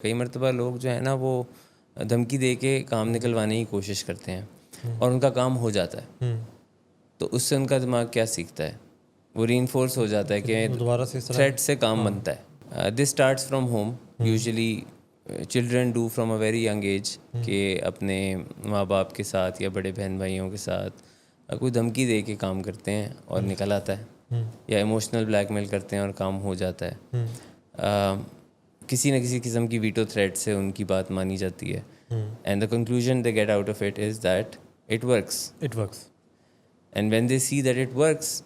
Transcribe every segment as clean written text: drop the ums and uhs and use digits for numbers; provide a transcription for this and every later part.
کئی مرتبہ لوگ جو ہے نا وہ دھمکی دے کے کام نکلوانے کی کوشش کرتے ہیں اور ان کا کام ہو جاتا ہے، تو اس سے ان کا دماغ کیا سیکھتا ہے، وہ ری انفورس ہو جاتا ہے کہ دوبارہ سے تھریٹ سے کام بنتا ہے. This starts from home. Usually children do from a very young age کہ اپنے ماں باپ کے ساتھ یا بڑے بہن بھائیوں کے ساتھ کوئی دھمکی دے کے کام کرتے ہیں اور نکل آتا ہے، یا ایموشنل بلیک میل کرتے ہیں اور کام ہو جاتا ہے. کسی نہ کسی قسم کی ویٹو تھریٹ سے ان کی بات مانی جاتی ہے. And the conclusion they get out of it is that it works. And when they see that it works,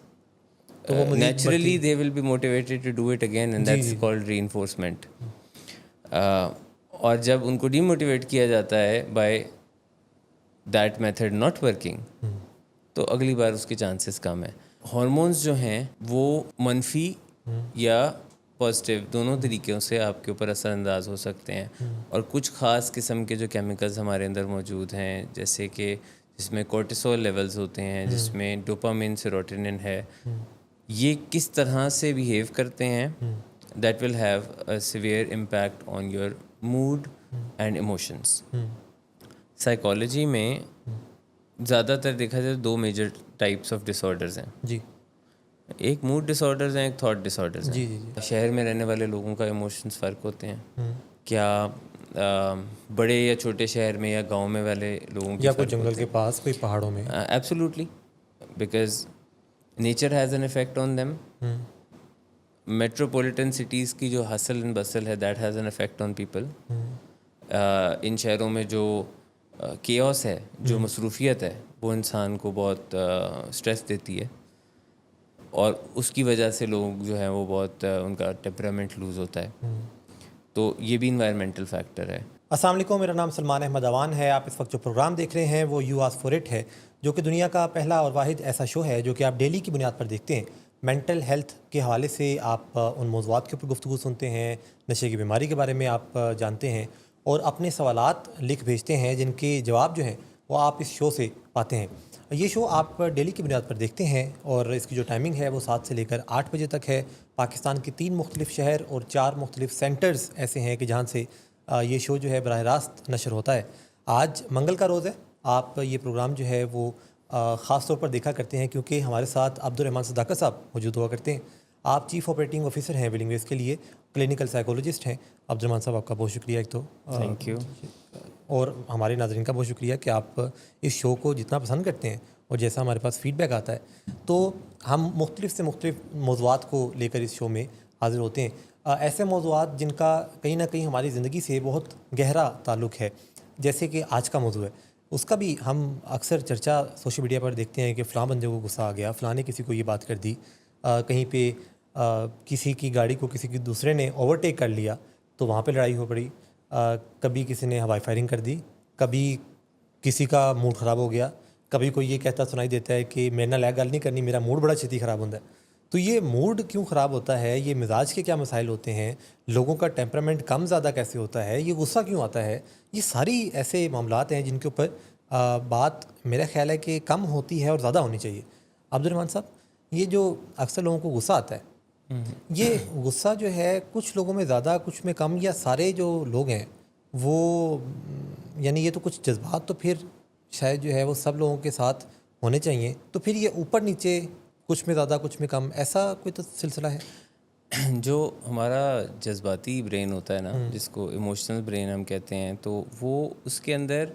naturally they will be motivated to do it again, and that's called reinforcement. اور جب ان کو demotivate کیا جاتا ہے by that method not working, تو اگلی بار اس کے چانسز کم ہیں. ہارمونز جو ہیں وہ منفی یا پازیٹیو دونوں طریقوں سے آپ کے اوپر اثر انداز ہو سکتے ہیں, اور کچھ خاص قسم کے جو کیمیکلز ہمارے اندر موجود ہیں, جیسے کہ جس میں کورٹیسول لیولز ہوتے ہیں, جس میں ڈوپامین سیروٹونن ہے, یہ کس طرح سے بیہیو کرتے ہیں, that will have a severe impact on your mood and emotions. Psychology میں زیادہ تر دیکھا جائے 2 major types of disorders ہیں. جی, ایک موڈ ڈس آرڈرز ہیں, ایک تھاٹ ڈس آرڈرز ہیں. شہر میں رہنے والے لوگوں کا ایموشنس فرق ہوتے ہیں. کیا بڑے یا چھوٹے شہر میں یا گاؤں میں والے لوگوں کے, یا کوئی جنگل کے پاس, کوئی پہاڑوں میں؟ Absolutely, because nature has an effect on them. Metropolitan cities کی جو ہسل اینڈ بسل ہے, that has an effect on people. ان شہروں میں جو کیوس ہے, جو مصروفیت ہے, وہ انسان کو بہت اسٹریس دیتی ہے, اور اس کی وجہ سے لوگ جو ہیں وہ بہت ان کا ٹیمپرامنٹ لوز ہوتا ہے. تو یہ بھی انوائرمنٹل فیکٹر ہے. السلام علیکم, میرا نام سلمان احمد اوان ہے. آپ اس وقت جو پروگرام دیکھ رہے ہیں وہ یو آسک فار اٹ ہے, جو کہ دنیا کا پہلا اور واحد ایسا شو ہے جو کہ آپ ڈیلی کی بنیاد پر دیکھتے ہیں. مینٹل ہیلتھ کے حوالے سے آپ ان موضوعات کے اوپر گفتگو سنتے ہیں, نشے کی بیماری کے بارے میں آپ جانتے ہیں, اور اپنے سوالات لکھ بھیجتے ہیں جن کے جواب جو ہیں وہ آپ اس شو سے پاتے ہیں. یہ شو آپ ڈیلی کی بنیاد پر دیکھتے ہیں, اور اس کی جو ٹائمنگ ہے وہ 7 سے لے کر 8 بجے تک ہے. پاکستان کے 3 مختلف شہر اور 4 مختلف سینٹرز ایسے ہیں کہ جہاں سے یہ شو جو ہے براہ راست نشر ہوتا ہے. آج منگل کا روز ہے. آپ یہ پروگرام جو ہے وہ خاص طور پر دیکھا کرتے ہیں کیونکہ ہمارے ساتھ عبدالرحمان صداقت صاحب موجود ہوا کرتے ہیں. آپ چیف آپریٹنگ آفیسر ہیں ولنگ ویز کے لیے, کلینکل سائیکولوجسٹ ہیں. عبدالرحمان صاحب, آپ کا بہت شکریہ. ایک تو تھینک یو, اور ہمارے ناظرین کا بہت شکریہ کہ آپ اس شو کو جتنا پسند کرتے ہیں, اور جیسا ہمارے پاس فیڈ بیک آتا ہے تو ہم مختلف سے مختلف موضوعات کو لے کر اس شو میں حاضر ہوتے ہیں. ایسے موضوعات جن کا کہیں نہ کہیں ہماری زندگی سے بہت گہرا تعلق ہے, جیسے کہ آج کا موضوع ہے. اس کا بھی ہم اکثر چرچا سوشل میڈیا پر دیکھتے ہیں کہ فلاں بندے کو غصہ آ گیا, فلاں نے کسی کو یہ بات کر دی, کہیں پہ کسی کی گاڑی کو کسی کی دوسرے نے اوورٹیک کر لیا تو وہاں پہ لڑائی ہو پڑی, کبھی کسی نے ہوائی فائرنگ کر دی, کبھی کسی کا موڈ خراب ہو گیا, کبھی کوئی یہ کہتا سنائی دیتا ہے کہ میرے نہ لے گل نہیں کرنی, میرا موڈ بڑا چھتی خراب ہوتا ہے. تو یہ موڈ کیوں خراب ہوتا ہے, یہ مزاج کے کیا مسائل ہوتے ہیں, لوگوں کا ٹیمپرامنٹ کم زیادہ کیسے ہوتا ہے, یہ غصہ کیوں آتا ہے, یہ ساری ایسے معاملات ہیں جن کے اوپر بات میرا خیال ہے کہ کم ہوتی ہے اور زیادہ ہونی چاہیے. عبدالرحمان صاحب, یہ جو اکثر لوگوں کو غصہ آتا ہے, یہ غصہ جو ہے کچھ لوگوں میں زیادہ کچھ میں کم, یا سارے جو لوگ ہیں وہ, یعنی یہ تو کچھ جذبات تو پھر شاید جو ہے وہ سب لوگوں کے ساتھ ہونے چاہیے, تو پھر یہ اوپر نیچے کچھ میں زیادہ کچھ میں کم, ایسا کوئی تو سلسلہ ہے؟ جو ہمارا جذباتی برین ہوتا ہے نا, جس کو ایموشنل برین ہم کہتے ہیں, تو وہ اس کے اندر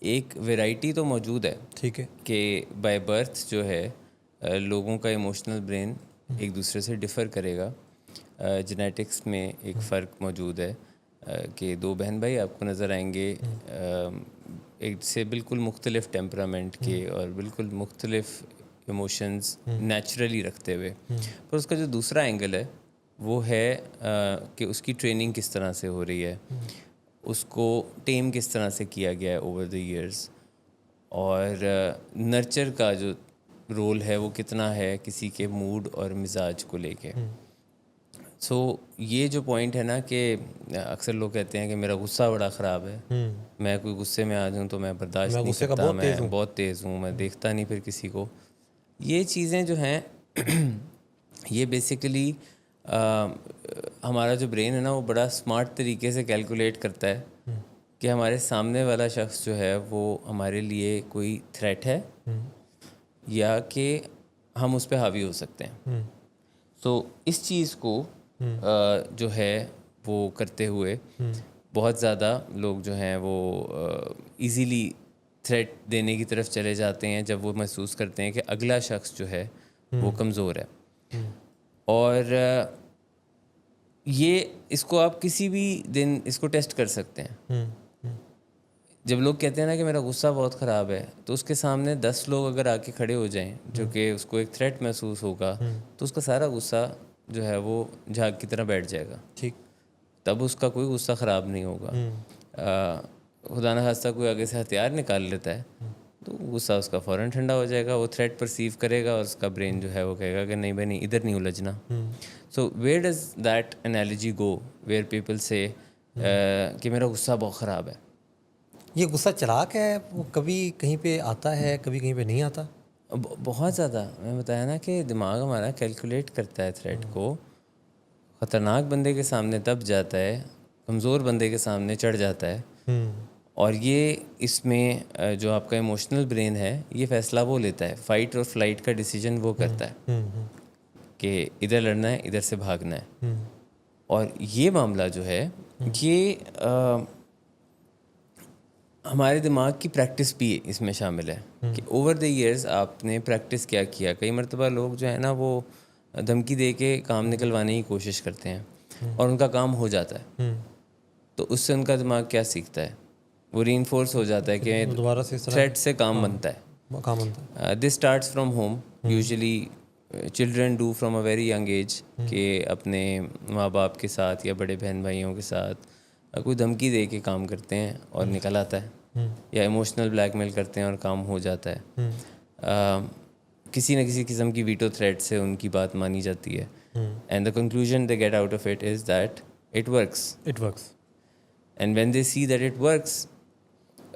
ایک ویرائٹی تو موجود ہے. ٹھیک ہے, کہ بائی برتھ جو ہے لوگوں کا ایموشنل برین ایک دوسرے سے ڈفر کرے گا. جینیٹکس میں ایک فرق موجود ہے کہ 2 بہن بھائی آپ کو نظر آئیں گے ایک سے بالکل مختلف ٹیمپرامنٹ کے اور بالکل مختلف ایموشنز نیچرلی رکھتے ہوئے. پر اس کا جو دوسرا اینگل ہے وہ ہے کہ اس کی ٹریننگ کس طرح سے ہو رہی ہے, اس کو ٹیم کس طرح سے کیا گیا ہے اوور دی ایئرز, اور نرچر کا جو رول ہے وہ کتنا ہے کسی کے موڈ اور مزاج کو لے کے. سو یہ جو پوائنٹ ہے نا کہ اکثر لوگ کہتے ہیں کہ میرا غصہ بڑا خراب ہے, میں کوئی غصے میں آ جاؤں تو میں برداشت نہیں کرتا, میں بہت تیز ہوں, میں دیکھتا نہیں پھر کسی کو. یہ چیزیں جو ہیں یہ بیسیکلی ہمارا جو برین ہے نا وہ بڑا اسمارٹ طریقے سے کیلکولیٹ کرتا ہے کہ ہمارے سامنے والا شخص جو ہے وہ ہمارے لیے کوئی تھریٹ ہے یا کہ ہم اس پہ حاوی ہو سکتے ہیں. تو اس چیز کو جو ہے وہ کرتے ہوئے بہت زیادہ لوگ جو ہیں وہ ایزیلی تھریٹ دینے کی طرف چلے جاتے ہیں جب وہ محسوس کرتے ہیں کہ اگلا شخص جو ہے وہ کمزور ہے. اور یہ اس کو آپ کسی بھی دن اس کو ٹیسٹ کر سکتے ہیں. جب لوگ کہتے ہیں نا کہ میرا غصہ بہت خراب ہے تو اس کے سامنے 10 لوگ اگر آ کے کھڑے ہو جائیں جو کہ اس کو ایک تھریٹ محسوس ہوگا تو اس کا سارا غصہ جو ہے وہ جھاگ کی طرح بیٹھ جائے گا. ٹھیک. تب اس کا کوئی غصہ خراب نہیں ہوگا. خدا نہ خواستہ کوئی آگے سے ہتھیار نکال لیتا ہے تو غصہ اس کا فوراً ٹھنڈا ہو جائے گا. وہ تھریٹ پرسیو کرے گا اور اس کا برین جو ہے وہ کہے گا کہ نہیں بھائی نہیں ادھر نہیں الجھنا. So where does that analogy go where people say کہ میرا غصہ بہت خراب ہے. یہ غصہ چلاک ہے, وہ کبھی کہیں پہ آتا ہے کبھی کہیں پہ نہیں آتا. بہت زیادہ. میں بتایا نا کہ دماغ ہمارا کیلکولیٹ کرتا ہے تھریٹ کو. خطرناک بندے کے سامنے تب جاتا ہے, کمزور بندے کے سامنے چڑھ جاتا ہے. اور یہ اس میں جو آپ کا ایموشنل برین ہے یہ فیصلہ وہ لیتا ہے, فائٹ اور فلائٹ کا ڈیسیجن وہ کرتا ہے کہ ادھر لڑنا ہے ادھر سے بھاگنا ہے. اور یہ معاملہ جو ہے یہ ہمارے دماغ کی پریکٹس بھی اس میں شامل ہے کہ اوور دی ایئرز آپ نے پریکٹس کیا کیا. کئی مرتبہ لوگ جو ہے نا وہ دھمکی دے کے کام نکلوانے کی کوشش کرتے ہیں اور ان کا کام ہو جاتا ہے. تو اس سے ان کا دماغ کیا سیکھتا ہے, وہ ری انفورس ہو جاتا ہے کہ دوبارہ سے تھریٹ سے کام بنتا ہے. This starts from home. Usually children do from a very young age کہ اپنے ماں باپ کے ساتھ یا بڑے بہن بھائیوں کے ساتھ کوئی دھمکی دے کے کام کرتے ہیں اور نکل آتا ہے, یا ایموشنل بلیک میل کرتے ہیں اور کام ہو جاتا ہے. کسی نہ کسی قسم کی ویٹو تھریٹ سے ان کی بات مانی جاتی ہے. And the conclusion they get out of it is that it works. And when they see that it works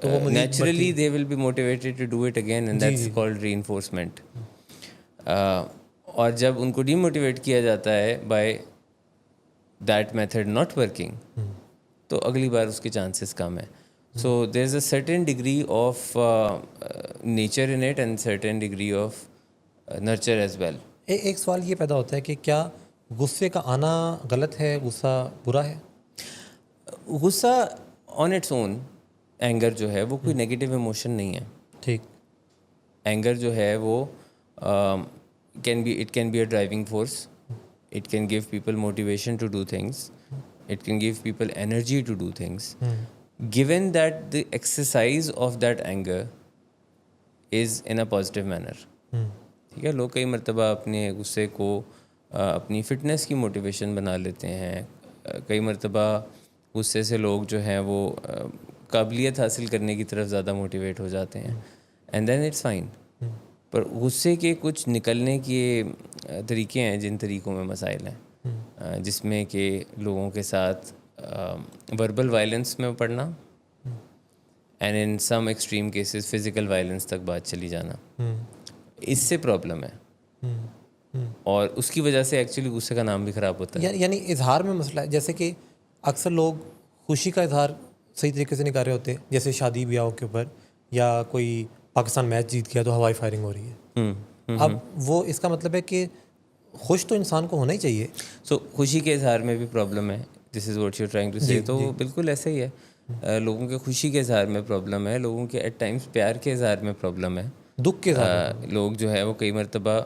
naturally they will be motivated to do it again and that's called reinforcement. اور جب ان کو demotivate کیا جاتا ہے by that method not working تو اگلی بار اس کے چانسز کم ہیں. So there is a certain degree of nature in it and certain degree of nurture as well. ایک سوال یہ پیدا ہوتا ہے کہ کیا غصے کا آنا غلط ہے, غصہ برا ہے؟ غصہ آن اٹس اون, اینگر جو ہے وہ کوئی نیگیٹو ایموشن نہیں ہے. ٹھیک. اینگر جو ہے وہ it can be a driving force. It can give people motivation to do things. It can give people energy to do things. Given that the exercise of that anger is in a positive manner. ٹھیک ہے. لوگ کئی مرتبہ اپنے غصے کو اپنی fitness کی موٹیویشن بنا لیتے ہیں. کئی مرتبہ غصے سے لوگ جو ہیں وہ قابلیت حاصل کرنے کی طرف زیادہ موٹیویٹ ہو جاتے ہیں. And then it's fine. پر غصے کے کچھ نکلنے کے طریقے ہیں جن طریقوں میں مسائل ہیں, جس میں کہ لوگوں کے ساتھ وربل وائلنس میں پڑنا and in some extreme cases physical violence تک بات چلی جانا, اس سے پرابلم ہے. اور اس کی وجہ سے ایکچولی غصے کا نام بھی خراب ہوتا ہے. یعنی اظہار میں مسئلہ ہے. جیسے کہ اکثر لوگ خوشی کا اظہار صحیح طریقے سے نہیں کر رہے ہوتے, جیسے شادی بیاہوں کے اوپر یا کوئی پاکستان میچ جیت گیا تو ہوائی فائرنگ ہو رہی ہے. اب وہ اس کا مطلب ہے کہ خوش تو انسان کو ہونا ہی چاہیے. سو خوشی کے اظہار میں بھی پرابلم ہے. This is what you trying to say. تو بالکل ایسا ہی ہے. لوگوں کے خوشی کے اظہار میں پرابلم ہے, لوگوں کے ایٹ ٹائمس پیار کے اظہار میں پرابلم ہے, دکھ کے اظہار. لوگ جو ہے وہ کئی مرتبہ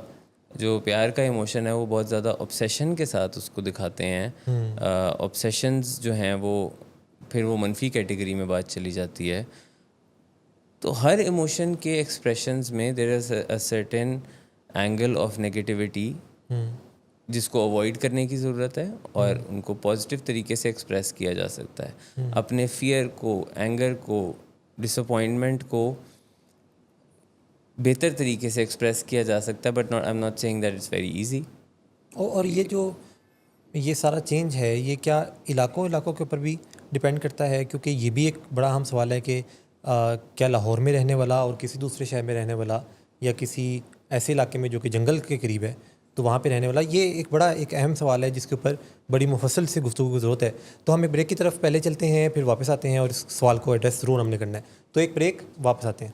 جو پیار کا ایموشن ہے وہ بہت زیادہ آبسیشن کے ساتھ اس کو دکھاتے ہیں. آبسیشنز جو ہیں وہ پھر وہ منفی کیٹیگری میں بات چلی جاتی ہے. تو ہر ایموشن کے ایکسپریشنز میں there is a certain angle of negativity جس کو اوائڈ کرنے کی ضرورت ہے, اور ان کو پازیٹیو طریقے سے ایکسپریس کیا جا سکتا ہے. اپنے فیئر کو, اینگر کو, ڈس اپوائنٹمنٹ کو بہتر طریقے سے ایکسپریس کیا جا سکتا ہے. But I am not seeing that it's very easy. اور یہ سارا چینج ہے یہ کیا علاقوں کے اوپر بھی ڈپینڈ کرتا ہے؟ کیونکہ یہ بھی ایک بڑا اہم سوال ہے کہ کیا لاہور میں رہنے والا اور کسی دوسرے شہر میں رہنے والا یا کسی ایسے علاقے میں جو کہ جنگل کے قریب ہے, تو وہاں پہ رہنے والا یہ ایک بڑا ایک اہم سوال ہے جس کے اوپر بڑی مفصل سے گفتگو کی ضرورت ہے. تو ہم ایک بریک کی طرف پہلے چلتے ہیں, پھر واپس آتے ہیں اور اس سوال کو ایڈریس ضرور ہم نے کرنا ہے. تو ایک بریک, واپس آتے ہیں.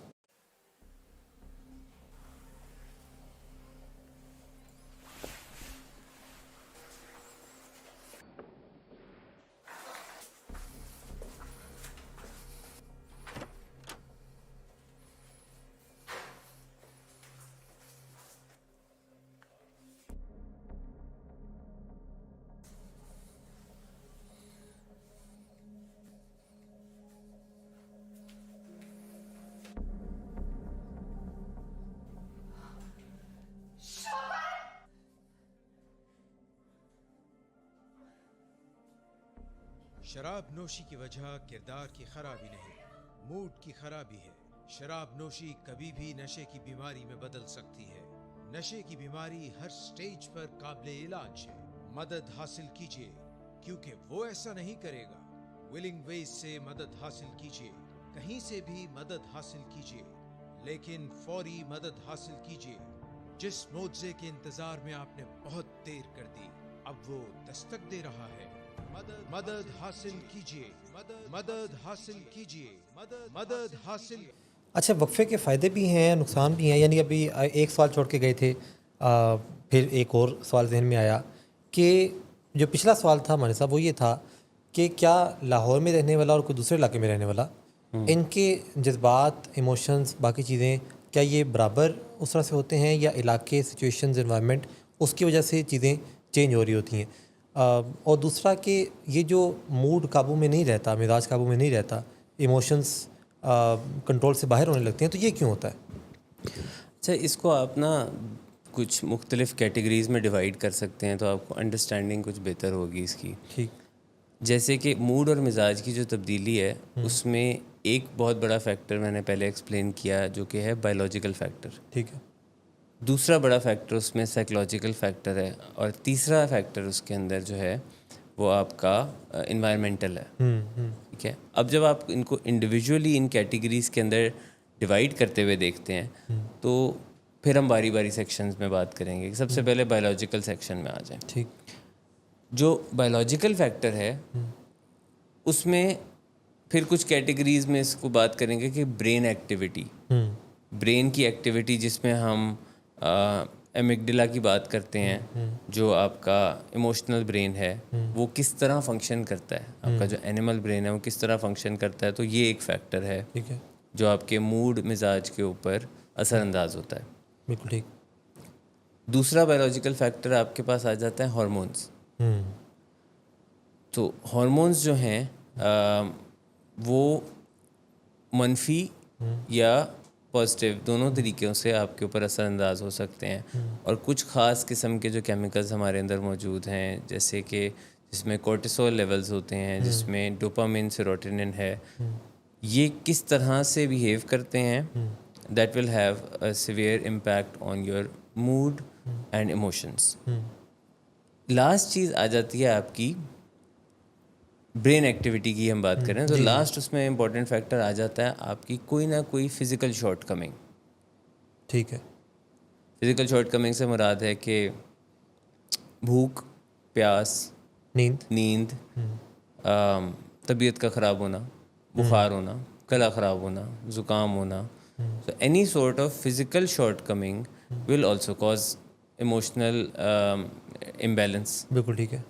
شراب نوشی کی وجہ کردار کی خرابی نہیں، موڈ کی خرابی ہے. شراب نوشی کبھی بھی نشے کی بیماری میں بدل سکتی ہے. نشے کی بیماری ہر سٹیج پر قابل علاج ہے. مدد حاصل کیجیے کیونکہ وہ ایسا نہیں کرے گا. ولنگ ویز سے مدد حاصل کیجیے، کہیں سے بھی مدد حاصل کیجیے، لیکن فوری مدد حاصل کیجیے. جس معجزے کے انتظار میں آپ نے بہت دیر کر دی، اب وہ دستک دے رہا ہے. مدد حاصل کیجیے، مدد حاصل کیجیے، مدد حاصل. اچھا, وقفے کے فائدے بھی ہیں, نقصان بھی ہیں. یعنی ابھی ایک سوال چھوڑ کے گئے تھے, پھر ایک اور سوال ذہن میں آیا کہ جو پچھلا سوال تھا ہمارے صاحب وہ یہ تھا کہ کیا لاہور میں رہنے والا اور کوئی دوسرے علاقے میں رہنے والا, ان کے جذبات, ایموشنز, باقی چیزیں کیا یہ برابر اس طرح سے ہوتے ہیں, یا علاقے, سچویشنز, انوائرمنٹ اس کی وجہ سے چیزیں چینج ہو رہی ہوتی ہیں. اور دوسرا کہ یہ جو موڈ قابو میں نہیں رہتا, مزاج قابو میں نہیں رہتا, ایموشنز کنٹرول سے باہر ہونے لگتے ہیں, تو یہ کیوں ہوتا ہے؟ اچھا, اس کو آپ نا کچھ مختلف کیٹیگریز میں ڈیوائڈ کر سکتے ہیں تو آپ کو انڈرسٹینڈنگ کچھ بہتر ہوگی اس کی. ٹھیک. جیسے کہ موڈ اور مزاج کی جو تبدیلی ہے اس میں ایک بہت بڑا فیکٹر میں نے پہلے ایکسپلین کیا جو کہ ہے بایولوجیکل فیکٹر. ٹھیک ہے. دوسرا بڑا فیکٹر اس میں سائیکلوجیکل فیکٹر ہے, اور تیسرا فیکٹر اس کے اندر جو ہے وہ آپ کا انوائرمنٹل ہے. ٹھیک ہے. اب جب آپ ان کو انڈیویجولی ان کیٹیگریز کے اندر ڈیوائڈ کرتے ہوئے دیکھتے ہیں تو پھر ہم باری باری سیکشنز میں بات کریں گے. سب سے پہلے بایولوجیکل سیکشن میں آ جائیں. ٹھیک. جو بایولوجیکل فیکٹر ہے اس میں پھر کچھ کیٹیگریز میں اس کو بات کریں گے کہ برین ایکٹیویٹی, برین کی ایکٹیویٹی جس میں ہم ایمگڈیلا کی بات کرتے ہیں, جو آپ کا ایموشنل برین ہے وہ کس طرح فنکشن کرتا ہے, آپ کا جو اینیمل برین ہے وہ کس طرح فنکشن کرتا ہے, تو یہ ایک فیکٹر ہے ٹھیک ہے جو آپ کے موڈ مزاج کے اوپر اثر انداز ہوتا ہے. بالکل ٹھیک. دوسرا بایولوجیکل فیکٹر آپ کے پاس آ جاتا ہے ہارمونس. تو ہارمونس جو ہیں وہ منفی یا پازیٹیو دونوں طریقوں سے آپ کے اوپر اثر انداز ہو سکتے ہیں, اور کچھ خاص قسم کے جو کیمیکلز ہمارے اندر موجود ہیں جیسے کہ جس میں کورٹیسول لیولز ہوتے ہیں, جس میں ڈوپامین, سیروٹونن ہے, یہ کس طرح سے بیہیو کرتے ہیں that will have a severe impact on your mood and emotions. Last چیز آ جاتی ہے آپ کی برین ایکٹیویٹی کی ہم بات کریں تو لاسٹ اس میں امپورٹنٹ فیکٹر آ جاتا ہے آپ کی کوئی نہ کوئی فزیکل شارٹ کمنگ. ٹھیک ہے. فزیکل شارٹ کمنگ سے مراد ہے کہ بھوک, پیاس, نیند, طبیعت کا خراب ہونا, بخار ہونا, گلا خراب ہونا, زکام ہونا. So any sort of physical shortcoming will also cause emotional imbalance. بالکل ٹھیک ہے.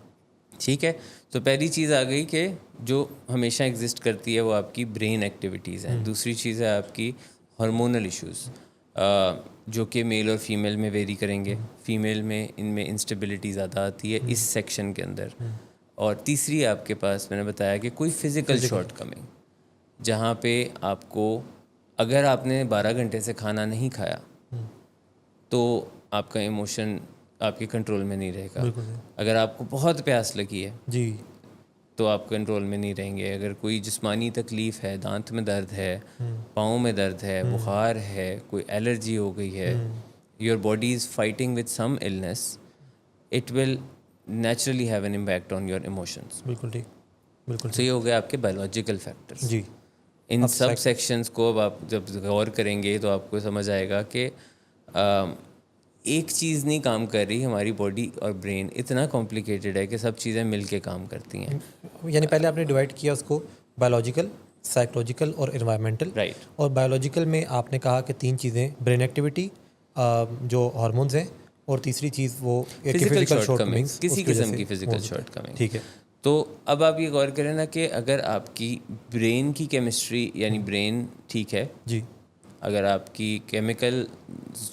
ٹھیک ہے. تو پہلی چیز آ گئی کہ جو ہمیشہ ایگزسٹ کرتی ہے وہ آپ کی برین ایکٹیویٹیز ہیں. دوسری چیز ہے آپ کی ہارمونل ایشوز جو کہ میل اور فیمیل میں ویری کریں گے. فیمیل میں ان میں انسٹیبلٹی زیادہ آتی ہے اس سیکشن کے اندر. اور تیسری آپ کے پاس میں نے بتایا کہ کوئی فزیکل شارٹ کمنگ جہاں پہ آپ کو اگر آپ نے 12 گھنٹے سے کھانا نہیں کھایا تو آپ کا ایموشن آپ کے کنٹرول میں نہیں رہے گا. اگر آپ کو بہت پیاس لگی ہے جی تو آپ کنٹرول میں نہیں رہیں گے. اگر کوئی جسمانی تکلیف ہے, دانت میں درد ہے, پاؤں میں درد ہے, بخار ہے, کوئی الرجی ہو گئی ہے, your body is fighting with some illness, it will naturally have an impact on your emotions. بالکل ٹھیک. بالکل. تو یہ ہو گیا آپ کے بایولوجیکل فیکٹرس. جی. ان سب سیکشنز کو اب آپ جب غور کریں گے تو آپ کو سمجھ آئے گا کہ ایک چیز نہیں کام کر رہی. ہماری باڈی اور برین اتنا کمپلیکیٹڈ ہے کہ سب چیزیں مل کے کام کرتی ہیں. یعنی پہلے آپ نے ڈیوائڈ کیا اس کو بایولوجیکل, سائیکولوجیکل اور انوائرمنٹل. رائٹ. اور بایولوجیکل میں آپ نے کہا کہ 3 چیزیں, برین ایکٹیویٹی, جو ہارمونز ہیں, اور تیسری چیز وہ فزیکل شارٹ کمنگس, کسی قسم کی فزیکل شارٹ کمنگ. ٹھیک ہے. تو اب آپ یہ غور کریں نا کہ اگر آپ کی برین کی کیمسٹری یعنی برین ٹھیک ہے, جی, اگر آپ کی کیمیکل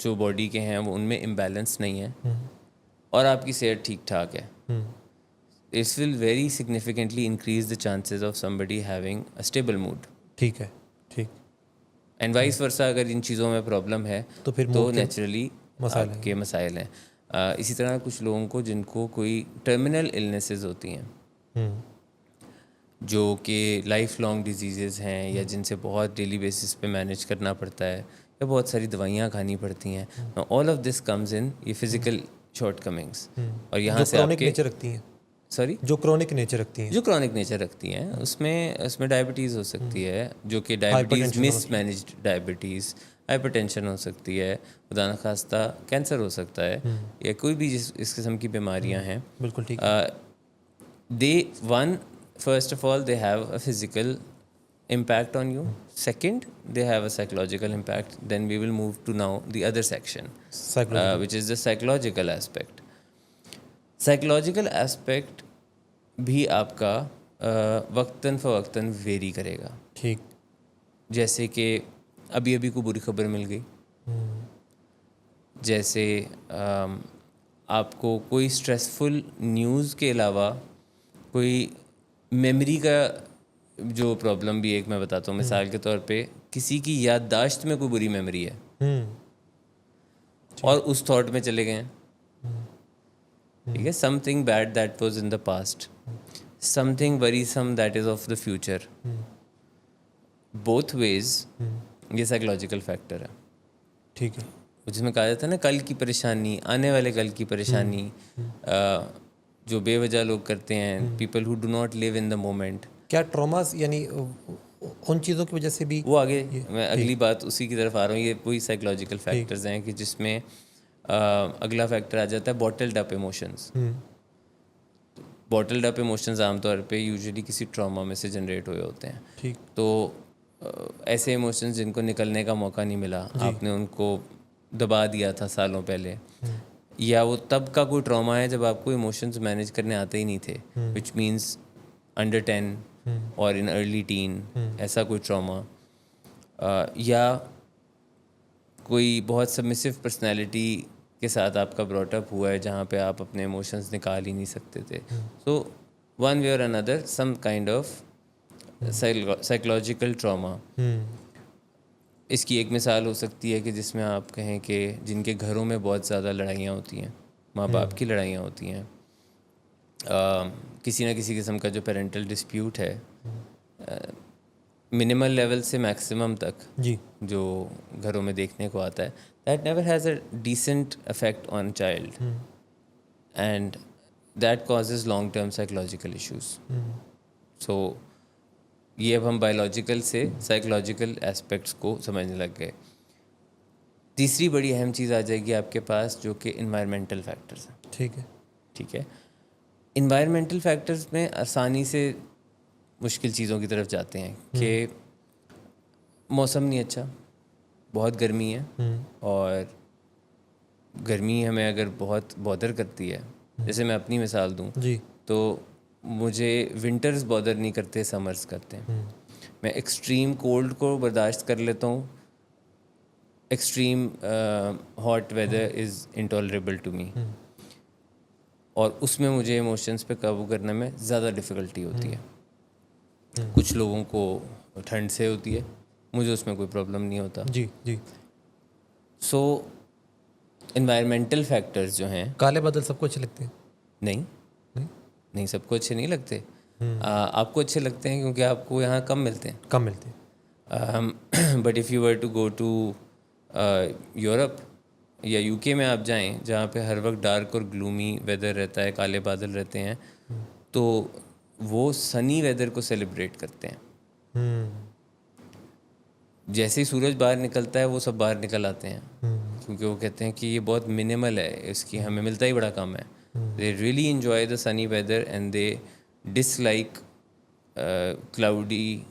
جو باڈی کے ہیں وہ ان میں امبیلنس نہیں ہے, اور آپ کی صحت ٹھیک ٹھاک ہے, it's will very significantly increase the chances of somebody having a stable mood. ٹھیک ہے, ٹھیک. اینڈ وائس ورسا, اگر ان چیزوں میں پرابلم ہے تو پھر تو نیچرلی مسائل آپ کے مسائل ہیں. اسی طرح کچھ لوگوں کو جن کو کوئی ٹرمینل النیسز ہوتی ہیں, جو کہ لائف لانگ ڈیزیزز ہیں, یا جن سے بہت ڈیلی بیسس پہ مینیج کرنا پڑتا ہے, یا بہت ساری دوائیاں کھانی پڑتی ہیں. All of this comes in یہ فزیکل شارٹ کمنگس. اور یہاں سے آپ کے نیچر رکھتی ہیں, سوری جو کرونک نیچر رکھتی ہیں, جو کرونک نیچر رکھتی ہیں, اس میں ڈائبٹیز ہو سکتی ہے, جو کہ ڈائبٹیز مس مینیجڈ ڈائبٹیز, ہائپر ٹینشن ہو سکتی ہے, خدا نخواستہ کینسر ہو سکتا ہے, یا کوئی بھی اس قسم کی بیماریاں ہیں. بالکل ٹھیک. First of all, they have a physical impact on you. Second, they have a psychological impact. Then we will move to now the other section, which is the psychological aspect. Psychological aspect بھی آپ کا وقتاً فوقتاً very کرے گا. ٹھیک. جیسے کہ ابھی کو بری خبر مل گئی, جیسے آپ کو کوئی اسٹریسفل نیوز کے علاوہ کوئی میموری کا جو پرابلم بھی ایک میں بتاتا ہوں. مثال کے طور پہ کسی کی یادداشت میں کوئی بری میموری ہے اور اس تھاٹ میں چلے گئے ہیں, ٹھیک ہے, something bad that was in the past, something worrisome that is of the future. Both ways یہ سائیکولوجیکل فیکٹر ہے. ٹھیک ہے. جس میں کہا جاتا ہے نا کل کی پریشانی, آنے والے کل کی پریشانی, جو بے وجہ لوگ کرتے ہیں, people who do not live in the moment. کیا ٹراماز یعنی ان چیزوں کی وجہ سے بھی وہ آگے میں اگلی بات اسی کی طرف آ رہا ہوں. یہ وہی سائیکولوجیکل فیکٹرز ہیں کہ جس میں اگلا فیکٹر آ جاتا ہے باٹلڈ اپ ایموشنز. باٹلڈ اپ ایموشنز عام طور پہ یوزلی کسی ٹراما میں سے جنریٹ ہوئے ہوتے ہیں. ٹھیک. تو ایسے ایموشنز جن کو نکلنے کا موقع نہیں ملا, آپ نے ان کو دبا دیا تھا سالوں پہلے, یا وہ تب کا کوئی ٹراما ہے جب آپ کو ایموشنز مینیج کرنے آتے ہی نہیں تھے, وچ مینس انڈر 10 اور ان ارلی ٹین, ایسا کوئی ٹراما, یا کوئی بہت سبمسو پرسنالٹی کے ساتھ آپ کا براٹ اپ ہوا ہے جہاں پہ آپ اپنے ایموشنز نکال ہی نہیں سکتے تھے. سو ون وے اور اندر some kind of psychological trauma. اس کی ایک مثال ہو سکتی ہے کہ جس میں آپ کہیں کہ جن کے گھروں میں بہت زیادہ لڑائیاں ہوتی ہیں, ماں باپ کی لڑائیاں ہوتی ہیں, کسی نہ کسی قسم کا جو پیرنٹل ڈسپیوٹ ہے, منیمل لیول سے میکسیمم تک جی جو گھروں میں دیکھنے کو آتا ہے, that never has a decent effect on child, and that causes long term psychological issues. So یہ اب ہم بایولوجیکل سے سائیکولوجیکل اسپیکٹس کو سمجھنے لگ گئے. تیسری بڑی اہم چیز آ جائے گی آپ کے پاس, جو کہ انوائرمنٹل فیکٹرز ہیں. ٹھیک ہے. ٹھیک ہے. انوائرمنٹل فیکٹرز میں آسانی سے مشکل چیزوں کی طرف جاتے ہیں کہ موسم نہیں اچھا, بہت گرمی ہے, اور گرمی ہمیں اگر بہت بودر کرتی ہے, جیسے میں اپنی مثال دوں جی تو مجھے ونٹرز بودر نہیں کرتے, سمرز کرتے ہیں. میں ایکسٹریم کولڈ کو برداشت کر لیتا ہوں, extreme hot weather is intolerable to me, اور اس میں مجھے ایموشنس پہ قابو کرنے میں زیادہ ڈفیکلٹی ہوتی ہے. کچھ لوگوں کو ٹھنڈ سے ہوتی ہے, مجھے اس میں کوئی پرابلم نہیں ہوتا. جی جی. سو انوائرمنٹل فیکٹرز جو ہیں, کالے بادل سب کو اچھے لگتے ہیں؟ نہیں, سب کو اچھے نہیں لگتے. آپ کو اچھے لگتے ہیں کیونکہ آپ کو یہاں کم ملتے ہیں. But if you were to go to Europe یا یو کے میں آپ جائیں, جہاں پہ ہر وقت ڈارک اور گلومی ویدر رہتا ہے, کالے بادل رہتے ہیں, تو وہ سنی ویدر کو سیلیبریٹ کرتے ہیں. جیسے ہی سورج باہر نکلتا ہے وہ سب باہر نکل آتے ہیں, کیونکہ وہ کہتے ہیں کہ یہ بہت منیمل ہے, اس کی ہمیں ملتا ہی بڑا کم ہے. They really enjoy the sunny weather and they dislike cloudy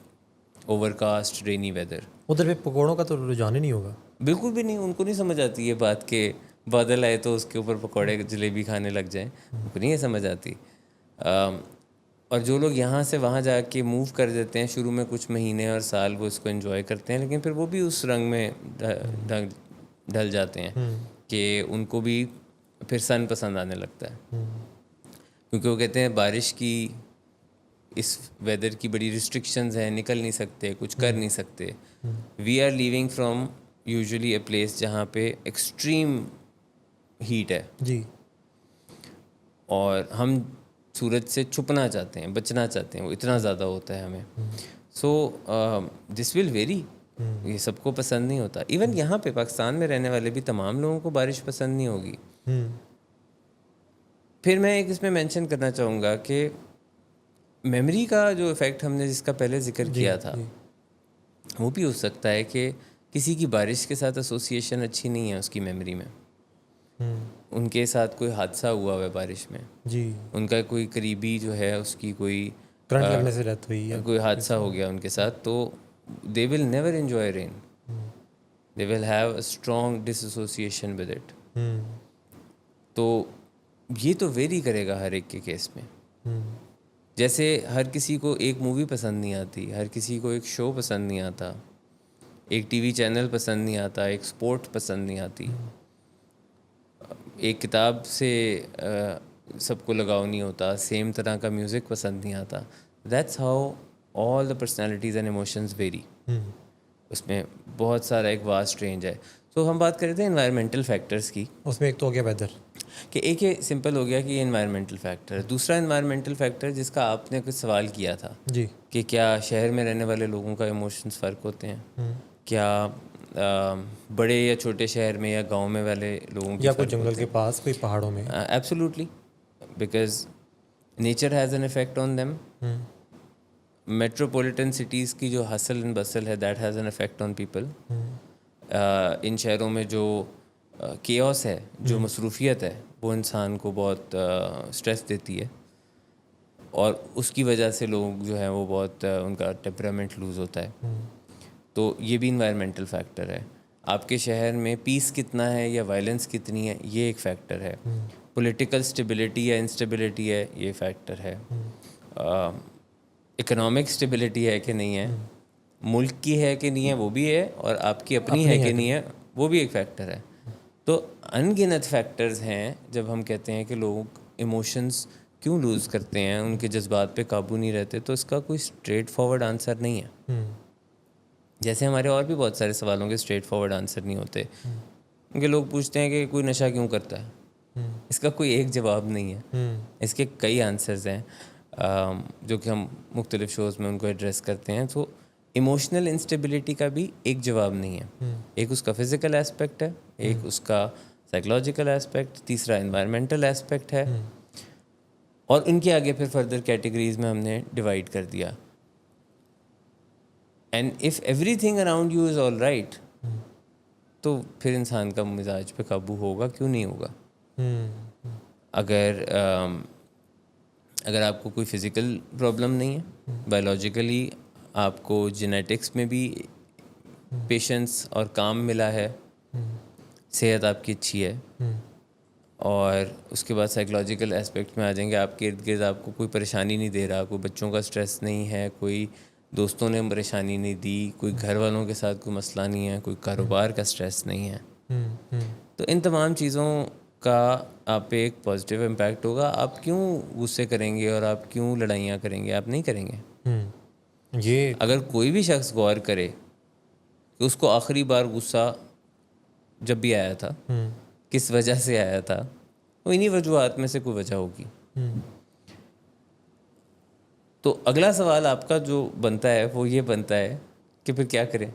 overcast rainy weather. ادھر پہ پکوڑوں کا تو رجحان ہی نہیں ہوگا. بالکل بھی نہیں, ان کو نہیں سمجھ آتی یہ بات کہ بادل آئے تو اس کے اوپر پکوڑے جلیبی کھانے لگ جائیں, ان کو نہیں یہ سمجھ آتی. اور جو لوگ یہاں سے وہاں جا کے موو کر دیتے ہیں, شروع میں کچھ مہینے اور سال وہ اس کو انجوائے کرتے ہیں, لیکن پھر وہ بھی اس رنگ میں ڈھل جاتے ہیں کہ ان کو بھی پھر سن پسند آنے لگتا ہے. کیونکہ وہ کہتے ہیں بارش کی اس ویدر کی بڑی ریسٹرکشنز ہیں, نکل نہیں سکتے, کچھ کر نہیں سکتے. We are living from usually a place جہاں پہ ایکسٹریم ہیٹ ہے جی, اور ہم سورج سے چھپنا چاہتے ہیں, بچنا چاہتے ہیں, وہ اتنا زیادہ ہوتا ہے ہمیں. سو دس ول ویری, یہ سب کو پسند نہیں ہوتا. ایون یہاں پہ پاکستان میں رہنے والے بھی تمام لوگوں کو بارش پسند نہیں ہوگی. پھر میں ایک اس میں مینشن کرنا چاہوں گا کہ میموری کا جو افیکٹ ہم نے جس کا پہلے ذکر کیا تھا, وہ بھی ہو سکتا ہے کہ کسی کی بارش کے ساتھ ایسوسیشن اچھی نہیں ہے اس کی میموری میں. ان کے ساتھ کوئی حادثہ ہوا ہے بارش میں, جی, ان کا کوئی قریبی جو ہے اس کی کوئی کرنٹ لگنے سے ڈیتھ ہوئی ہے, کوئی حادثہ ہو گیا ان کے ساتھ, تو they will never enjoy rain, they will have a strong disassociation with it. تو یہ تو ویری کرے گا ہر ایک کے کیس میں. جیسے ہر کسی کو ایک مووی پسند نہیں آتی, ہر کسی کو ایک شو پسند نہیں آتا, ایک ٹی وی چینل پسند نہیں آتا, ایک اسپورٹ پسند نہیں آتی, ایک کتاب سے سب کو لگاؤ نہیں ہوتا, سیم طرح کا میوزک پسند نہیں آتا. That's how all the personalities and emotions vary. اس میں بہت سارا ایک واسٹ رینج ہے. تو ہم بات کر رہے تھے انوائرمنٹل فیکٹرز کی, اس میں ایک تو ہو گیا ویدر, کہ ایک یہ سمپل ہو گیا کہ یہ انوائرمنٹل فیکٹر ہے. دوسرا انوائرمنٹل فیکٹر جس کا آپ نے کچھ سوال کیا تھا, جی, کہ کیا شہر میں رہنے والے لوگوں کا ایموشنز فرق ہوتے ہیں, کیا بڑے یا چھوٹے شہر میں یا گاؤں میں والے لوگوں یا کوئی جنگل کے پاس, کوئی پہاڑوں میں. Absolutely, because nature has an effect on them. Metropolitan cities کی جو ہسل اینڈ بسل ہے, that has an effect on people. ان شہروں میں جو کیوس ہے, جو مصروفیت ہے, وہ انسان کو بہت اسٹریس دیتی ہے, اور اس کی وجہ سے لوگ جو ہیں وہ بہت ان کا ٹیمپرامنٹ لوز ہوتا ہے. تو یہ بھی انوائرمنٹل فیکٹر ہے. آپ کے شہر میں پیس کتنا ہے یا وائلنس کتنی ہے, یہ ایک فیکٹر ہے. پولیٹیکل اسٹیبلٹی یا انسٹیبلٹی ہے, یہ فیکٹر ہے. اکنامک اسٹیبلٹی ہے کہ نہیں ہے, ملک کی ہے کہ نہیں ہے, وہ بھی ہے, اور آپ کی اپنی ہے کہ نہیں ہے, وہ بھی ایک فیکٹر ہے. تو ان گنت فیکٹرز ہیں جب ہم کہتے ہیں کہ لوگ ایموشنز کیوں لوز کرتے ہیں, ان کے جذبات پہ قابو نہیں رہتے. تو اس کا کوئی اسٹریٹ فارورڈ آنسر نہیں ہے. جیسے ہمارے اور بھی بہت سارے سوالوں کے اسٹریٹ فارورڈ آنسر نہیں ہوتے. کیونکہ لوگ پوچھتے ہیں کہ کوئی نشہ کیوں کرتا ہے, اس کا کوئی ایک جواب نہیں ہے, اس کے کئی آنسرز ہیں جو کہ ہم مختلف شوز میں ان کو ایڈریس کرتے ہیں. تو ایموشنل انسٹیبلٹی کا بھی ایک جواب نہیں ہے. ایک اس کا فزیکل ایسپیکٹ ہے, ایک اس کا سائیکلوجیکل ایسپیکٹ, تیسرا انوائرمنٹل ایسپیکٹ ہے, اور ان کے آگے پھر فردر کیٹیگریز میں ہم نے ڈیوائڈ کر دیا. And if every thing around you is all right, تو پھر انسان کا مزاج پہ قابو ہوگا, کیوں نہیں ہوگا. اگر آپ کو کوئی فزیکل پرابلم نہیں ہے, بایولوجیکلی آپ کو جینیٹکس میں بھی پیشنس اور کام ملا ہے, صحت آپ کی اچھی ہے, اور اس کے بعد سائیکلوجیکل اسپیکٹ میں آ جائیں گے, آپ کے ارد گرد آپ کو کوئی پریشانی نہیں دے رہا, کوئی بچوں کا اسٹریس نہیں ہے, کوئی دوستوں نے پریشانی نہیں دی, کوئی گھر والوں کے ساتھ کوئی مسئلہ نہیں ہے, کوئی کاروبار کا اسٹریس نہیں ہے, تو ان تمام چیزوں کا آپ پہ ایک پازیٹیو امپیکٹ ہوگا. آپ کیوں غصے کریں گے اور آپ کیوں لڑائیاں کریں گے؟ آپ نہیں کریں گے. یہ اگر کوئی بھی شخص غور کرے کہ اس کو آخری بار غصہ جب بھی آیا تھا, کس وجہ سے آیا تھا, وہ انہی وجوہات میں سے کوئی وجہ ہوگی. تو اگلا سوال آپ کا جو بنتا ہے وہ یہ بنتا ہے کہ پھر کیا کریں.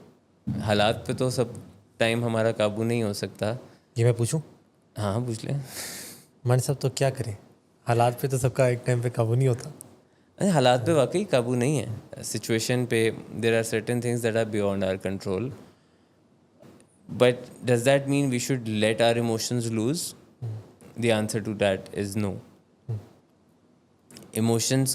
حالات پہ تو سب ٹائم ہمارا قابو نہیں ہو سکتا. یہ میں پوچھوں؟ ہاں پوچھ لیں. مان صاحب تو کیا کریں, حالات پہ تو سب کا ایک ٹائم پہ قابو نہیں ہوتا. حالات پہ واقعی قابو نہیں ہے. سچویشن پہ there are certain things that are beyond our control. But does that mean we should let our emotions loose? The answer to that is no. Emotions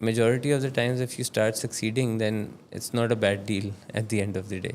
majority of the times if you start succeeding then it's not a bad deal at the end of the day.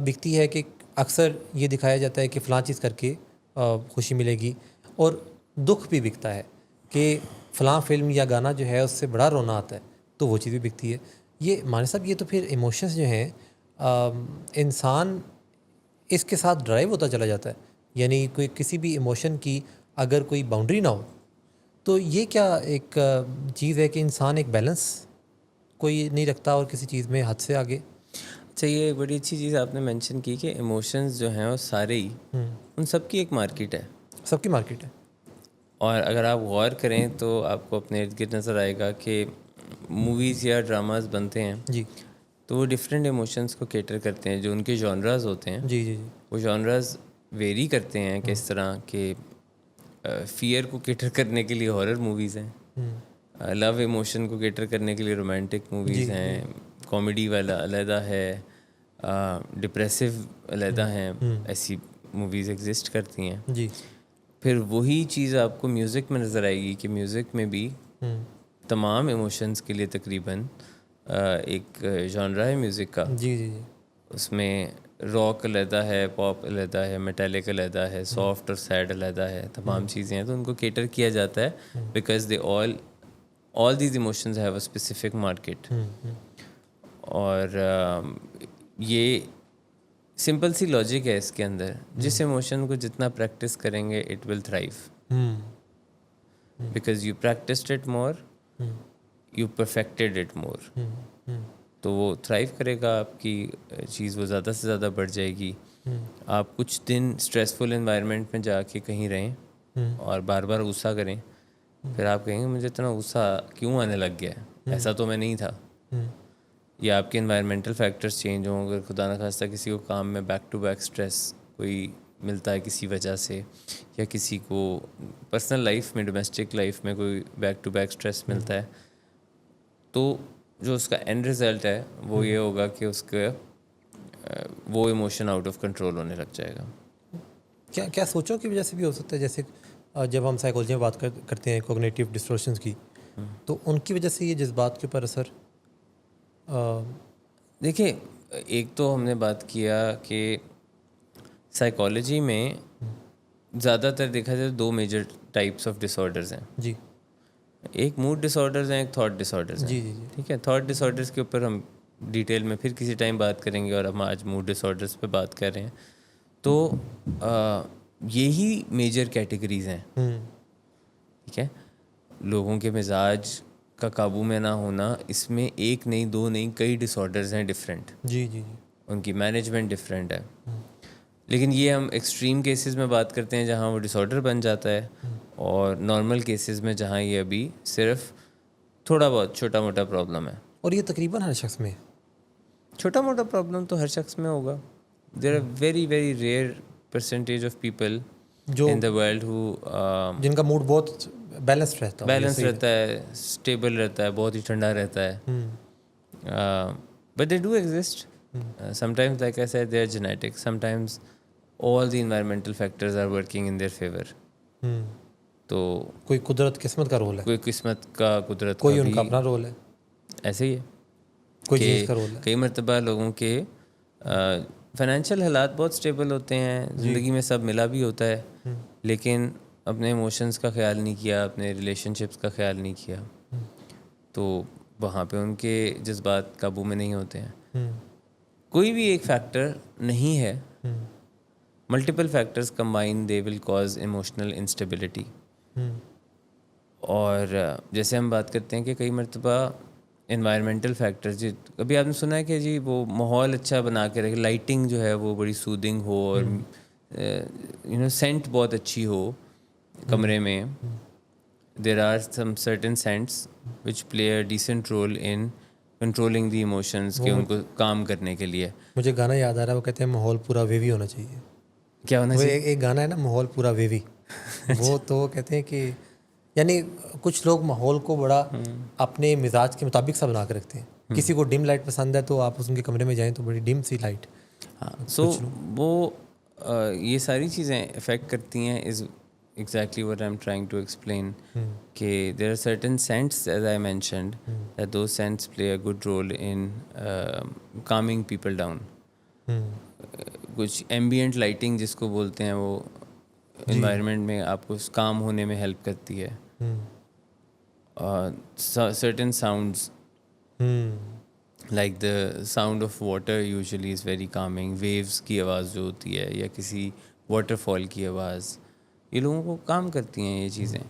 بکتی ہے کہ اکثر یہ دکھایا جاتا ہے کہ فلاں چیز کر کے خوشی ملے گی, اور دکھ بھی بکتا ہے کہ فلاں فلم یا گانا جو ہے اس سے بڑا رونا آتا ہے, تو وہ چیز بھی بکتی ہے. یہ مانی صاحب, یہ تو پھر ایموشنز جو ہیں انسان اس کے ساتھ ڈرائیو ہوتا چلا جاتا ہے, یعنی کوئی کسی بھی ایموشن کی اگر کوئی باؤنڈری نہ ہو تو یہ کیا ایک چیز ہے کہ انسان ایک بیلنس کوئی نہیں رکھتا اور کسی چیز میں حد سے آگے. اچھا, یہ ایک بڑی اچھی چیز آپ نے مینشن کی کہ ایموشنز جو ہیں وہ سارے ہی ان سب کی ایک مارکیٹ ہے, سب کی مارکیٹ ہے. اور اگر آپ غور کریں تو آپ کو اپنے ارد گرد نظر آئے گا کہ موویز یا ڈراماز بنتے ہیں جی تو وہ ڈفرینٹ ایموشنس کو کیٹر کرتے ہیں. جو ان کے جانراز ہوتے ہیں جی جی جی وہ جانراز ویری کرتے ہیں کہ اس طرح کہ فیئر کو کیٹر کرنے کے لیے ہارر موویز ہیں, لو ایموشن کو کیٹر کرنے کے لیے رومانٹک موویز ہیں, کامیڈی والا علیحدہ ہے, ڈپریسو علیحدہ ہیں, ایسی موویز ایگزسٹ کرتی ہیں. جی پھر وہی چیز آپ کو میوزک میں نظر آئے گی کہ میوزک میں بھی تمام ایموشنس کے لیے تقریباً ایک جانرا ہے میوزک کا. جی جی جی اس میں راک علیحدہ ہے, پاپ علیحدہ ہے, میٹیلک علیحدہ ہے, سافٹ اور سیڈ علیحدہ ہے, تمام چیزیں ہیں. تو ان کو کیٹر کیا جاتا ہے because they all these emotions have a specific market. اور یہ سمپل سی لاجک ہے اس کے اندر, جس ایموشن کو جتنا پریکٹس کریں گے it will thrive, because you practised it more, you perfected it more. تو وہ تھرائیو کرے گا, آپ کی چیز وہ زیادہ سے زیادہ بڑھ جائے گی. آپ کچھ دن اسٹریسفل انوائرمنٹ میں جا کے کہیں رہیں اور بار بار غصہ کریں, پھر آپ کہیں گے مجھے اتنا غصہ کیوں آنے لگ گیا ہے, ایسا تو میں نہیں تھا. یا آپ کے انوائرمنٹل فیکٹرز چینج ہوں, اگر خدا نخواستہ کسی کو کام میں بیک ٹو بیک اسٹریس کوئی ملتا ہے کسی وجہ سے, یا کسی کو پرسنل لائف میں ڈومیسٹک لائف میں کوئی بیک ٹو بیک اسٹریس ملتا ہے, تو جو اس کا اینڈ رزلٹ ہے وہ یہ ہوگا کہ اس کا وہ ایموشن آؤٹ آف کنٹرول ہونے لگ جائے گا. کیا سوچوں کی وجہ سے بھی ہو سکتا ہے, جیسے جب ہم سائیکالوجی میں بات کرتے ہیں کوگنیٹیو ڈسٹورشنز کی, تو ان کی وجہ سے یہ جذبات کے اوپر اثر. دیکھیں, ایک تو ہم نے بات کیا کہ سائیکالوجی میں زیادہ تر دیکھا جائے دو major types of disorders ہیں. جی ایک موڈ ڈس آرڈرز ہیں, ایک تھاٹ ڈس آرڈرز ہیں. جی جی جی ٹھیک ہے, تھاٹ ڈس آرڈرز کے اوپر ہم ڈیٹیل میں پھر کسی ٹائم بات کریں گے, اور ہم آج موڈ ڈس آرڈرز پہ بات کر رہے ہیں. تو یہی میجر کیٹیگریز ہیں. ٹھیک ہے, لوگوں کے مزاج کا قابو میں نہ ہونا, اس میں ایک نہیں دو نہیں کئی ڈس آرڈرز ہیں ڈفرینٹ. جی جی جی ان کی مینجمنٹ ڈفرینٹ ہے. لیکن یہ ہم ایکسٹریم کیسز میں بات کرتے ہیں جہاں وہ ڈس آرڈر بن جاتا ہے, اور نارمل کیسز میں جہاں یہ ابھی صرف تھوڑا بہت چھوٹا موٹا پرابلم ہے. اور یہ تقریباً ہر شخص میں ہے. چھوٹا موٹا پرابلم تو ہر شخص میں ہوگا. There are very very rare percentage of people جو ان دا ورلڈ ہو جن کا موڈ بہت بیلنس رہتا ہے, بیلنس رہتا ہے, اسٹیبل رہتا ہے, بہت ہی ٹھنڈا رہتا ہے. But they do exist. sometimes like I said they are genetic, sometimes all the environmental factors are working in their favor. تو کوئی قدرت قسمت کا رول ہے, کوئی قسمت کا, قدرت کوئی کا ان بھی کا اپنا رول ہے, ایسے ہی ہے کوئی کہ چیز کا رول ہے. کئی مرتبہ لوگوں کے فائنینشیل حالات بہت اسٹیبل ہوتے ہیں, زندگی میں سب ملا بھی ہوتا ہے, لیکن اپنے ایموشنس کا خیال نہیں کیا, اپنے ریلیشن شپس کا خیال نہیں کیا, تو وہاں پہ ان کے جذبات قابو میں نہیں ہوتے ہیں. کوئی بھی ایک فیکٹر نہیں ہے, multiple factors combine they will cause emotional instability. اور جیسے ہم بات کرتے ہیں کہ کئی مرتبہ انوائرمنٹل فیکٹرز, جی ابھی آپ نے سنا ہے کہ جی وہ ماحول اچھا بنا کے رکھے, لائٹنگ جو ہے وہ بڑی سودنگ ہو, اور سینٹ بہت اچھی ہو کمرے میں. There are some certain scents which play a decent role in controlling the emotions, کہ ان کو کام کرنے کے لیے. مجھے گانا یاد آ رہا ہے, وہ کہتے ہیں ماحول پورا ویوی ہونا چاہیے. کیا ہونا وہ چاہیے؟ ایک گانا ہے نا, ماحول پورا ویوی. وہ تو وہ کہتے ہیں کہ یعنی کچھ لوگ ماحول کو بڑا اپنے مزاج کے مطابق سا بنا کے رکھتے ہیں. کسی کو ڈم لائٹ پسند ہے تو آپ ان کے کمرے میں جائیں تو بڑی ڈم سی لائٹ. سو وہ یہ ساری چیزیں افیکٹ کرتی ہیں. از exactly what I'm trying to explain, کہ there are certain scents, as I mentioned, that those scents play a good role in calming people down. کچھ ایمبینٹ لائٹنگ جس کو بولتے ہیں وہ انوائرمنٹ میں آپ کو کام ہونے میں ہیلپ کرتی ہے. Certain sounds like the sound of water usually is very calming. Waves کی آواز جو ہوتی ہے یا کسی واٹر فال کی آواز, یہ لوگوں کو کام کرتی ہیں یہ چیزیں.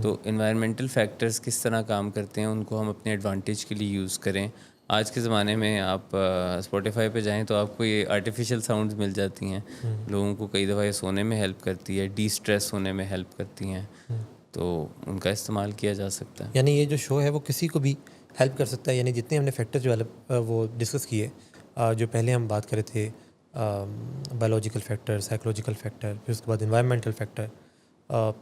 تو انوائرمنٹل فیکٹرز کس طرح کام کرتے ہیں ان کو ہم اپنے ایڈوانٹیج کے لیے یوز کریں. آج کے زمانے میں آپ اسپوٹیفائی پہ جائیں تو آپ کو یہ آرٹیفیشیل ساؤنڈز مل جاتی ہیں. لوگوں کو کئی دفعہ یہ سونے میں ہیلپ کرتی ہے, ڈی اسٹریس ہونے میں ہیلپ کرتی ہیں, تو ان کا استعمال کیا جا سکتا ہے. یعنی یہ جو شو ہے وہ کسی کو بھی ہیلپ کر سکتا ہے. یعنی جتنے ہم نے فیکٹر جو وہ ڈسکس کیے, جو پہلے ہم بات کرے تھے بایولوجیکل فیکٹر, سائیکولوجیکل فیکٹر, پھر اس کے بعد انوائرمنٹل فیکٹر,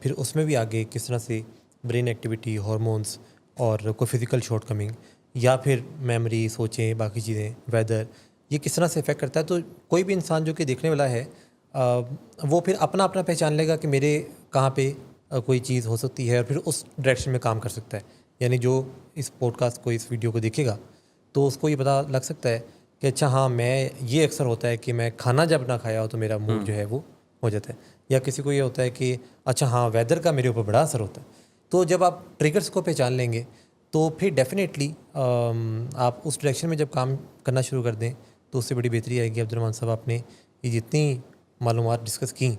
پھر اس میں بھی آگے کس طرح سے برین ایکٹیویٹی, ہارمونس اور کوئی فزیکل شارٹ کمنگ یا پھر میموری, سوچیں, باقی چیزیں, ویدر, یہ کس طرح سے افیکٹ کرتا ہے. تو کوئی بھی انسان جو کہ دیکھنے والا ہے وہ پھر اپنا اپنا پہچان لے گا کہ میرے کہاں پہ کوئی چیز ہو سکتی ہے اور پھر اس ڈائریکشن میں کام کر سکتا ہے. یعنی جو اس پوڈ کاسٹ کو, اس ویڈیو کو دیکھے گا تو اس کو یہ پتہ لگ سکتا ہے کہ اچھا ہاں میں یہ اکثر ہوتا ہے کہ میں کھانا جب نہ کھایا ہو تو میرا موڈ جو ہے وہ ہو جاتا ہے. یا کسی کو یہ ہوتا ہے کہ اچھا ہاں ویدر کا میرے اوپر بڑا اثر ہوتا ہے. تو جب آپ ٹریگرس کو پہچان لیں گے تو پھر ڈیفینیٹلی آپ اس ڈائریکشن میں جب کام کرنا شروع کر دیں تو اس سے بڑی بہتری آئے گی. عبدالرحمٰن صاحب, آپ نے یہ جتنی معلومات ڈسکس کیں,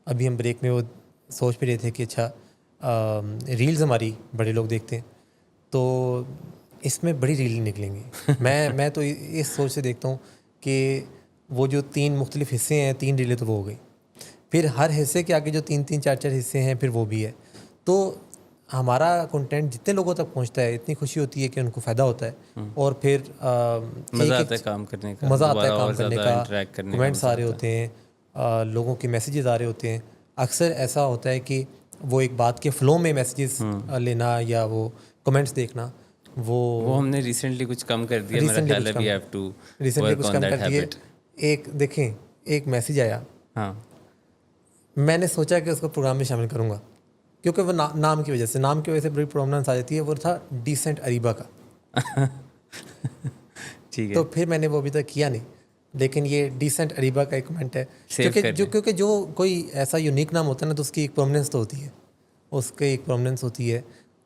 ابھی ہم بریک میں وہ سوچ بھی رہے تھے کہ اچھا ریلز ہماری بڑے لوگ دیکھتے ہیں تو اس میں بڑی ریل نکلیں گی. میں تو اس سوچ سے دیکھتا ہوں کہ وہ جو 3 مختلف حصے ہیں, 3 ریلیں تو وہ ہو گئی, پھر ہر حصے کے آگے جو 3 4 حصے ہیں پھر وہ بھی ہے. تو ہمارا کنٹینٹ جتنے لوگوں تک پہنچتا ہے اتنی خوشی ہوتی ہے کہ ان کو فائدہ ہوتا ہے, اور پھر مزہ آتا ہے کام کرنے کا, مزہ آتا ہے کام کرنے کا, کمنٹس آ رہے ہوتے ہیں, لوگوں کے میسیجز آ رہے ہوتے ہیں. اکثر ایسا ہوتا ہے کہ وہ ایک بات کے فلو میں میسیجز لینا یا وہ کمنٹس دیکھنا, وہ ہم نے ریسنٹلی کچھ کم کر دیا. میرا خیال ہے we have to work on that habit. ایک دیکھیں, ایک میسیج آیا, ہاں میں نے سوچا کہ اس کو پروگرام میں شامل کروں گا کیونکہ وہ نام کی وجہ سے بڑی پرومننس آ جاتی ہے. وہ تھا ڈیسنٹ اریبا کا, ٹھیک ہے, تو پھر میں نے وہ ابھی تک کیا نہیں, لیکن یہ ڈیسنٹ اریبا کا ایک کمنٹ ہے کیونکہ جو کوئی ایسا یونیک نام ہوتا ہے نا تو اس کی ایک پرومننس تو ہوتی ہے, اس کی ایک پرومننس ہوتی ہے,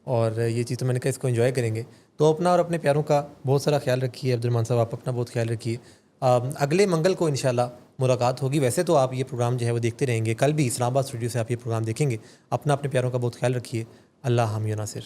اور یہ چیز تو میں نے کہا اس کو انجوائے کریں گے. تو اپنا اور اپنے پیاروں کا بہت سارا خیال رکھیے. عبدالرحمٰن صاحب آپ اپنا بہت خیال رکھیے. اگلے منگل کو انشاءاللہ ملاقات ہوگی. ویسے تو آپ یہ پروگرام جو ہے وہ دیکھتے رہیں گے, کل بھی اسلام آباد اسٹوڈیو سے آپ یہ پروگرام دیکھیں گے. اپنے پیاروں کا بہت خیال رکھیے. اللہ حامی و ناصر.